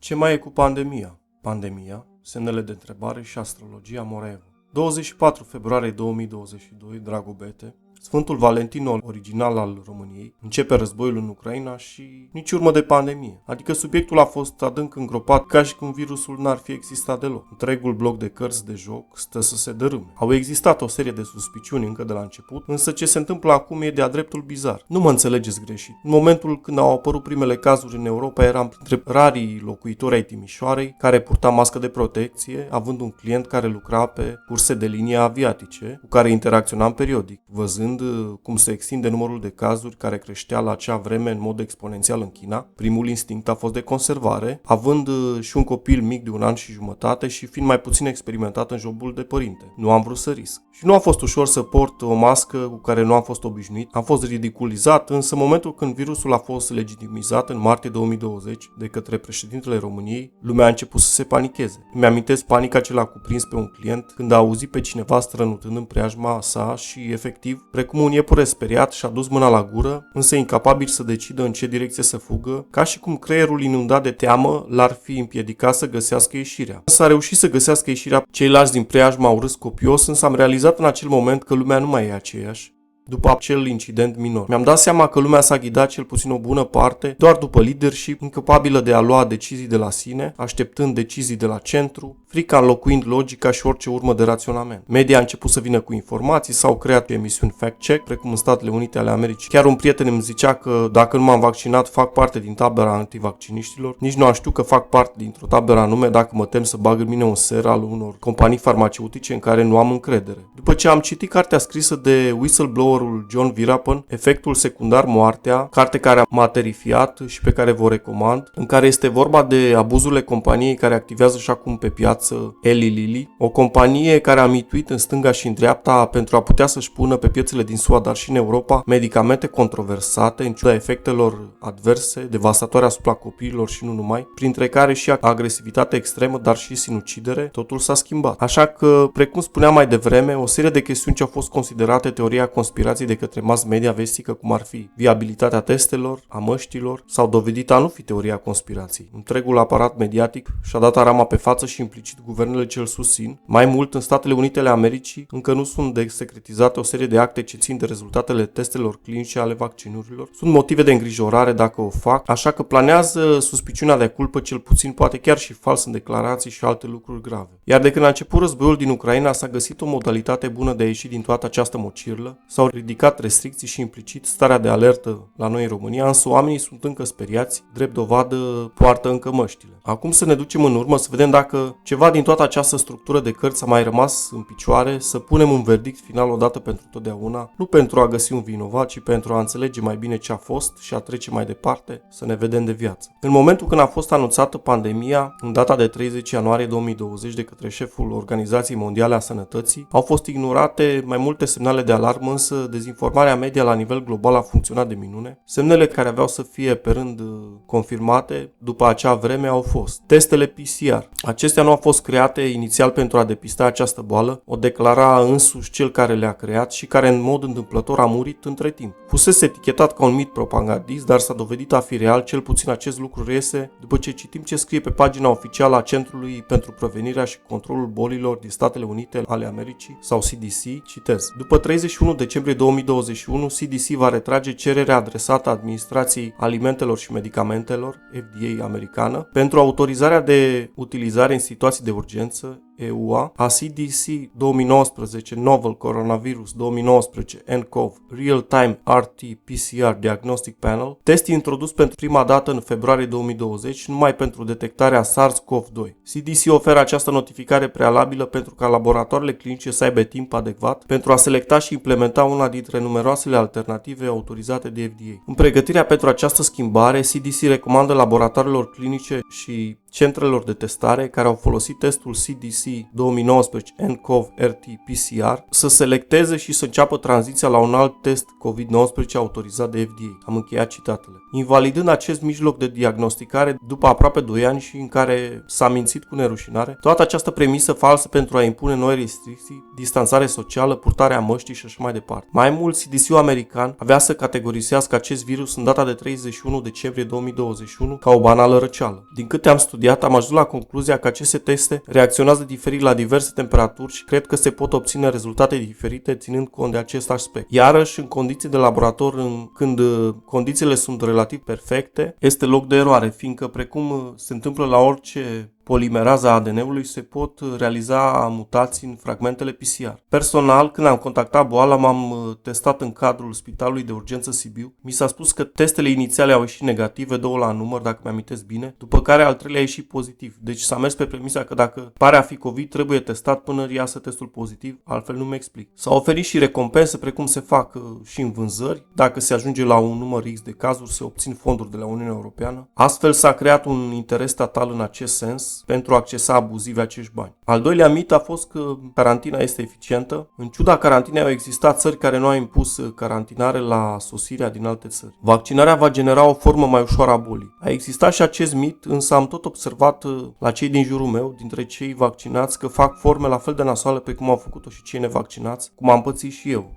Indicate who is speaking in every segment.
Speaker 1: Ce mai e cu pandemia? Pandemia, semnele de întrebare și astrologia Moraevo. 24 februarie 2022, Dragobete, Sfântul Valentin, original al României, începe războiul în Ucraina și nici urmă de pandemie. Adică subiectul a fost adânc îngropat ca și cum virusul n-ar fi existat deloc. Întregul bloc de cărți de joc stă să se dărâme. Au existat o serie de suspiciuni încă de la început, însă ce se întâmplă acum e de-a dreptul bizar. Nu mă înțelegeți greșit. În momentul când au apărut primele cazuri în Europa, eram printre rarii locuitori ai Timișoarei care purta mască de protecție, având un client care lucra pe curse de linie aviatice, cu care interacționam periodic, văzând cum se extinde numărul de cazuri care creștea la acea vreme în mod exponențial în China. Primul instinct a fost de conservare, având și un copil mic de 1 an și jumătate și fiind mai puțin experimentat în jobul de părinte. Nu am vrut să risc. Și nu a fost ușor să port o mască cu care nu am fost obișnuit. Am fost ridiculizat, însă în momentul când virusul a fost legitimizat în martie 2020 de către președintele României, lumea a început să se panicheze. Îmi amintesc panica ce l-a cuprins pe un client când a auzit pe cineva strănutând în preajma sa și, efectiv, precum un iepure speriat, și-a dus mâna la gură, însă incapabil să decidă în ce direcție să fugă, ca și cum creierul inundat de teamă l-ar fi împiedicat să găsească ieșirea. Însă a reușit să găsească ieșirea. Ceilalți din preajmă au râs copios, însă am realizat în acel moment că lumea nu mai e aceeași. După acel incident minor, mi-am dat seama că lumea s-a ghidat cel puțin o bună parte doar după leadership, incapabilă de a lua decizii de la sine, așteptând decizii de la centru, frica înlocuind logica și orice urmă de raționament. Media a început să vină cu informații, s-au creat emisiuni fact-check, precum în Statele Unite ale Americii. Chiar un prieten îmi zicea că dacă nu m-am vaccinat, fac parte din tabăra antivacciniștilor. Nici nu am știut că fac parte dintr-o tabără anume dacă mă tem să bag în mine un ser al unor companii farmaceutice în care nu am încredere. După ce am citit cartea scrisă de whistleblower John Virapân, Efectul secundar moartea, carte care m-a terifiat și pe care vă recomand, în care este vorba de abuzurile companiei care activează și acum pe piață, Eli Lilly, o companie care a mituit în stânga și în dreapta pentru a putea să-și pună pe piețele din SUA, dar și în Europa, medicamente controversate în ciuda efectelor adverse, devastatoare asupra copiilor și nu numai, printre care și agresivitate extremă, dar și sinucidere. Totul s-a schimbat. Așa că, precum spuneam mai devreme, o serie de chestiuni ce au fost considerate teoria conspirației de către mass media vestică, cum ar fi viabilitatea testelor, a măștilor, s-au dovedit a nu fi teoria conspirației. Întregul aparat mediatic și-a dat arama pe față și implicit guvernele ce îl susțin. Mai mult, în Statele Unite ale Americii încă nu sunt desecretizate o serie de acte ce țin de rezultatele testelor clinice ale vaccinurilor. Sunt motive de îngrijorare dacă o fac, așa că planează suspiciunea de culpă, cel puțin poate chiar și fals în declarații și alte lucruri grave. Iar de când a început războiul din Ucraina, s-a găsit o modalitate bună de a ieși din toată această mocirlă. S-au ridicat restricții și implicit starea de alertă la noi în România, însă oamenii sunt încă speriați, drept dovadă poartă încă măștile. Acum să ne ducem în urmă să vedem dacă ceva din toată această structură de cărți a mai rămas în picioare, să punem un verdict final odată pentru totdeauna, nu pentru a găsi un vinovat, ci pentru a înțelege mai bine ce a fost și a trece mai departe, să ne vedem de viață. În momentul când a fost anunțată pandemia, în data de 30 ianuarie 2020 de către șeful Organizației Mondiale a Sănătății, au fost ignorate mai multe semnale de alarmă, însă dezinformarea media la nivel global a funcționat de minune. Semnele care aveau să fie pe rând confirmate după acea vreme au fost testele PCR. Acestea nu au fost create inițial pentru a depista această boală, o declara însuși cel care le-a creat și care în mod întâmplător a murit între timp. Fusese etichetat ca un mit propagandist, dar s-a dovedit a fi real, cel puțin acest lucru reiese după ce citim ce scrie pe pagina oficială a Centrului pentru Prevenirea și Controlul Bolilor din Statele Unite ale Americii, sau CDC, citez. După 31 decembrie 2021, CDC va retrage cererea adresată Administrației Alimentelor și Medicamentelor, FDA americană, pentru autorizarea de utilizare în situații de urgență, EUA, a CDC 2019 Novel Coronavirus 2019 nCoV Real-Time RT-PCR Diagnostic Panel, test introdus pentru prima dată în februarie 2020 numai pentru detectarea SARS-CoV-2. CDC oferă această notificare prealabilă pentru ca laboratoarele clinice să aibă timp adecvat pentru a selecta și implementa una dintre numeroasele alternative autorizate de FDA. În pregătirea pentru această schimbare, CDC recomandă laboratoarelor clinice și centrelor de testare care au folosit testul CDC 2019 nCoV RT-PCR să selecteze și să înceapă tranziția la un alt test COVID-19 autorizat de FDA. Am încheiat citatele. Invalidând acest mijloc de diagnosticare după aproape 2 ani și în care s-a mințit cu nerușinare, toată această premisă falsă pentru a impune noi restricții, distanțare socială, purtarea măștii și așa mai departe. Mai mult, CDC-ul american avea să categorisească acest virus în data de 31 decembrie 2021 ca o banală răceală. Din câte am studiat studiat, am ajuns la concluzia că aceste teste reacționează diferit la diverse temperaturi și cred că se pot obține rezultate diferite ținând cont de acest aspect. Iarăși, în condiții de laborator, când condițiile sunt relativ perfecte, este loc de eroare, fiindcă precum se întâmplă la orice polimerază a ADN-ului, se pot realiza mutații în fragmentele PCR. Personal, când am contactat boala, m-am testat în cadrul Spitalului de Urgență Sibiu. Mi s-a spus că testele inițiale au ieșit negative, 2 la număr, dacă mi-amintesc bine, după care al treilea a ieșit pozitiv. Deci s-a mers pe premisa că dacă pare a fi COVID, trebuie testat până iasă testul pozitiv, altfel nu mi explic. S-au oferit și recompense, precum se fac și în vânzări. Dacă se ajunge la un număr X de cazuri, se obțin fonduri de la Uniunea Europeană. Astfel s-a creat un interes statal în acest sens pentru a accesa abuziv acești bani. Al doilea mit a fost că carantina este eficientă. În ciuda carantinei au existat țări care nu au impus carantinare la sosirea din alte țări. Vaccinarea va genera o formă mai ușoară a bolii. A existat și acest mit, însă am tot observat la cei din jurul meu, dintre cei vaccinați, că fac forme la fel de nasoale pe cum au făcut-o și cei nevaccinați, cum am pățit și eu.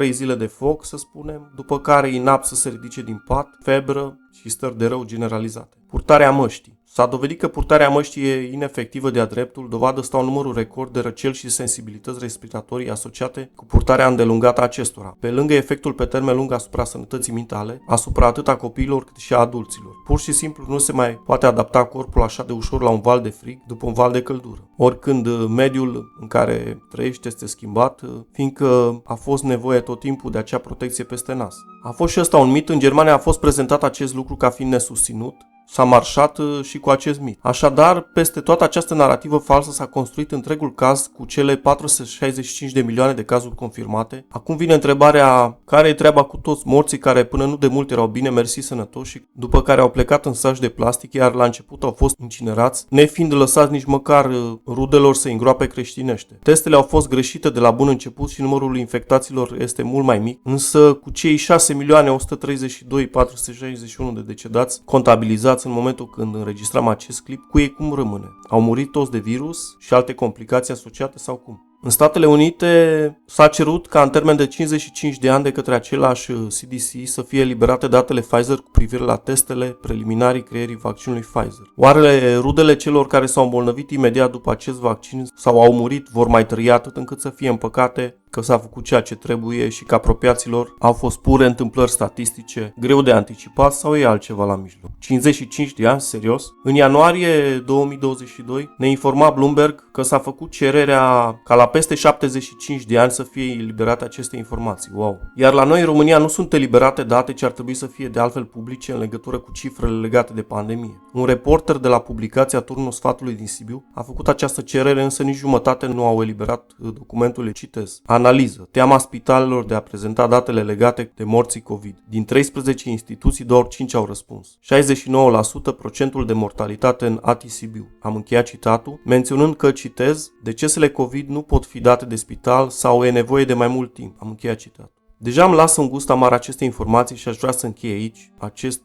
Speaker 1: 2-3 zile de foc, să spunem, după care inapt să se ridice din pat, febră și stări de rău generalizate. Purtarea măștii. S-a dovedit că purtarea măștii e inefectivă de-a dreptul, dovadă stau numărul record de răceli și sensibilități respiratorii asociate cu purtarea îndelungată a acestora, pe lângă efectul pe termen lung asupra sănătății mentale, asupra atât a copiilor cât și a adulților. Pur și simplu nu se mai poate adapta corpul așa de ușor la un val de frig după un val de căldură. Oricând mediul în care trăiești este schimbat, fiindcă a fost nevoie tot timpul de acea protecție peste nas. A fost și ăsta un mit, în Germania a fost prezentat acest lucru ca fiind nesusținut. S-a marșat și cu acest mit. Așadar, peste toată această narrativă falsă s-a construit întregul caz cu cele 465 de milioane de cazuri confirmate. Acum vine întrebarea, care e treaba cu toți morții care până nu de mult erau bine mersi sănătoși și după care au plecat în saci de plastic, iar la început au fost incinerați, nefiind lăsați nici măcar rudelor să îngroape creștinește. Testele au fost greșite de la bun început și numărul infectaților este mult mai mic, însă cu cei 6.132.461 de decedați contabilizați în momentul când înregistram acest clip, cu ei cum rămâne? Au murit toți de virus și alte complicații asociate sau cum? În Statele Unite s-a cerut ca în termen de 55 de ani de către același CDC să fie eliberate datele Pfizer cu privire la testele preliminarii creierii vaccinului Pfizer. Oare rudele celor care s-au îmbolnăvit imediat după acest vaccin sau au murit vor mai trăi atât încât să fie împăcate că s-a făcut ceea ce trebuie și că apropiaților au fost pure întâmplări statistice, greu de anticipat sau e altceva la mijloc? 55 de ani, serios? În ianuarie 2022 ne informa Bloomberg că s-a făcut cererea ca la peste 75 de ani să fie eliberate aceste informații. Wow! Iar la noi în România nu sunt eliberate date ce ar trebui să fie de altfel publice în legătură cu cifrele legate de pandemie. Un reporter de la publicația Turnul Sfatului din Sibiu a făcut această cerere, însă nici jumătate nu au eliberat documentul, le citez. Analiză. Teama spitalelor de a prezenta datele legate de morții COVID. Din 13 instituții, doar 5 au răspuns. 69% procentul de mortalitate în ATI Sibiu. Am încheiat citatul, menționând că, citez, decesele COVID nu pot fi date de spital sau e nevoie de mai mult timp. Am încheiat citatul. Deja îmi lasă un gust amar aceste informații și aș vrea să închei aici acest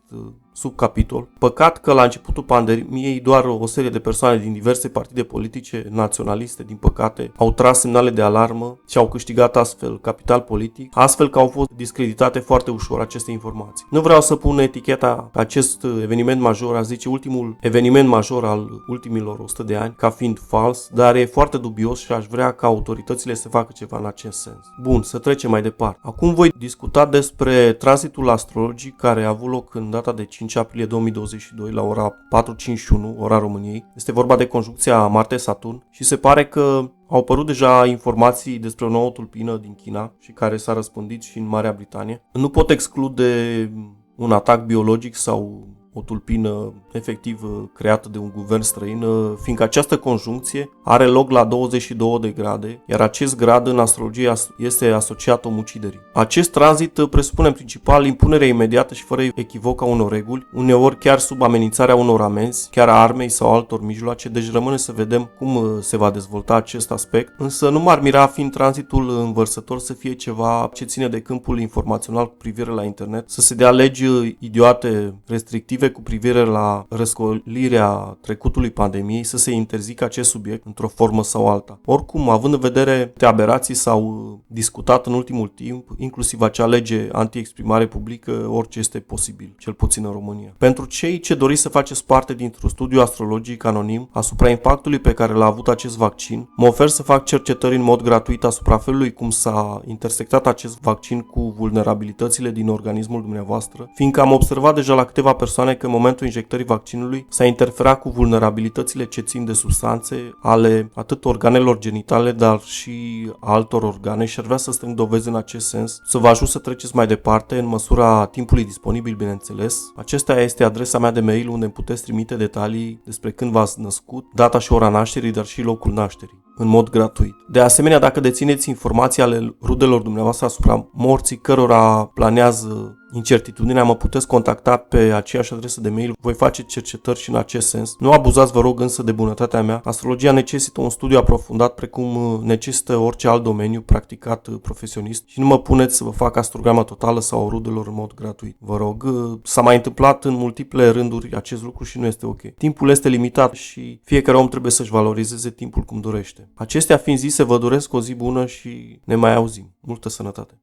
Speaker 1: subcapitol. Păcat că la începutul pandemiei doar o serie de persoane din diverse partide politice naționaliste, din păcate, au tras semnale de alarmă și au câștigat astfel capital politic, astfel că au fost discreditate foarte ușor aceste informații. Nu vreau să pun eticheta acest eveniment major, a zice ultimul eveniment major al ultimilor 100 de ani, ca fiind fals, dar e foarte dubios și aș vrea ca autoritățile să facă ceva în acest sens. Bun, să trecem mai departe. Acum voi discuta despre tranzitul astrologic care a avut loc în data de 5 aprilie 2022 la ora 4:51, ora României. Este vorba de conjuncția Marte-Saturn și se pare că au apărut deja informații despre o nouă tulpină din China și care s-a răspândit și în Marea Britanie. Nu pot exclude un atac biologic sau o tulpină efectiv creată de un guvern străin, fiindcă această conjuncție are loc la 22 de grade, iar acest grad în astrologie este asociat omuciderii. Acest tranzit presupune în principal impunerea imediată și fără echivoc a unor reguli, uneori chiar sub amenințarea unor amenzi, chiar a armei sau altor mijloace, deci rămâne să vedem cum se va dezvolta acest aspect, însă nu m-ar mira fiind tranzitul învărsător să fie ceva ce ține de câmpul informațional cu privire la internet, să se dea legi idiote restrictive motive cu privire la răscolirea trecutului pandemiei să se interzică acest subiect într-o formă sau alta. Oricum, având în vedere că aberații s-au discutat în ultimul timp, inclusiv acea lege anti-exprimare publică, orice este posibil, cel puțin în România. Pentru cei ce doriți să faceți parte dintr-un studiu astrologic anonim asupra impactului pe care l-a avut acest vaccin, mă ofer să fac cercetări în mod gratuit asupra felului cum s-a intersectat acest vaccin cu vulnerabilitățile din organismul dumneavoastră, fiindcă am observat deja la câteva persoane că în momentul injectării vaccinului s-a interferat cu vulnerabilitățile ce țin de substanțe ale atât organelor genitale, dar și altor organe și ar vrea să strâng dovezi în acest sens, să vă ajut să treceți mai departe în măsura timpului disponibil, bineînțeles. Acesta este adresa mea de mail unde îmi puteți trimite detalii despre când v-ați născut, data și ora nașterii, dar și locul nașterii, în mod gratuit. De asemenea, dacă dețineți informații ale rudelor dumneavoastră asupra morții cărora planează incertitudinea, mă puteți contacta pe aceeași adresă de mail. Voi face cercetări și în acest sens. Nu abuzați, vă rog, însă de bunătatea mea. Astrologia necesită un studiu aprofundat, precum necesită orice alt domeniu practicat profesionist și nu mă puneți să vă fac astrogramă totală sau rudelor în mod gratuit. Vă rog, s-a mai întâmplat în multiple rânduri acest lucru și nu este ok. Timpul este limitat și fiecare om trebuie să-și valorizeze timpul cum dorește. Acestea fiind zise, vă doresc o zi bună și ne mai auzim. Multă sănătate!